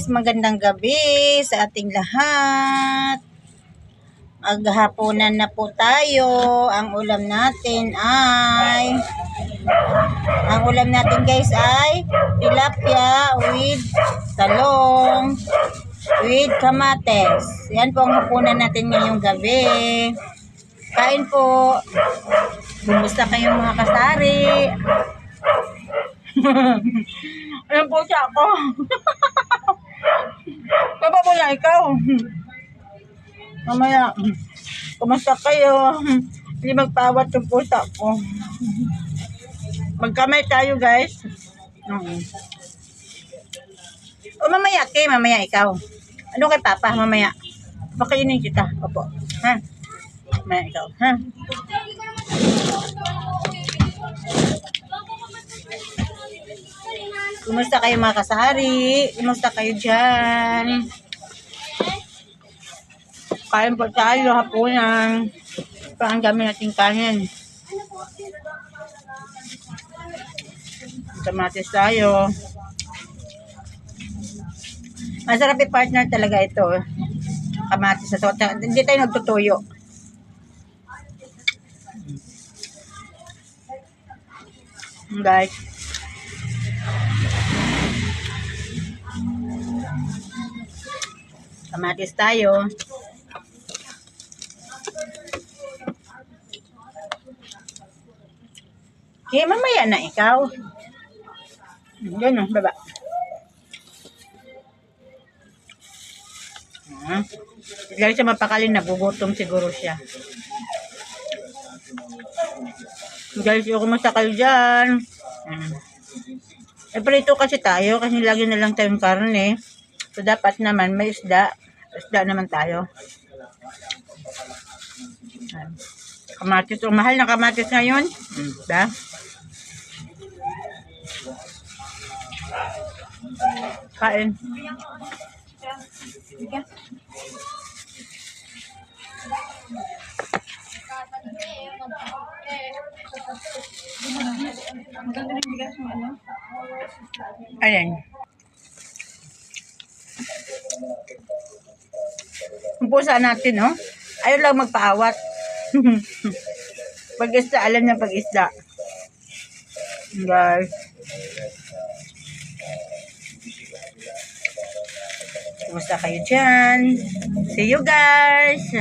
guys, magandang gabi sa ating lahat. Maghahaponan na po tayo. Ang ulam natin guys ay tilapia with talong with kamates. Yan po ang hapunan natin ngayong gabi. Kain po. Kumusta kayong mga kasari? Ayan po siya ako. Baba mo na ikaw. Mamaya, kumusta kayo? Hindi magpawat yung pusa ko. Magkamay tayo guys. O mamaya mamaya ikaw. Ano kay Papa mamaya? Pakainin kita. Opo. Ha? Mamaya ikaw. Ha? Kumusta kayo mga kasari? Kumusta kayo dyan? Kain po tayo hapunan. Ito ang dami nating kanin. Kamatis tayo. Masarap i-partner talaga ito. Kamatis na to. Hindi tayo nagtutuyo. Guys. Kamatis tayo. Okay, mamaya na ikaw. Yan o, baba. Dahil siya mapakalin, nagugutom siguro siya. Guys, kumusta kayo dyan? Prito kasi tayo, kasi lagi na lang tayong karne. So, dapat naman may isda. Isda naman tayo. Kamatis. Ang mahal na kamatis ngayon. Diba? Kain. Ayan. Ang pusa natin, no? Ayaw lang magpaawat. Pag-isda, alam niya pag-isda. Guys. Kumusta kayo dyan? See you guys!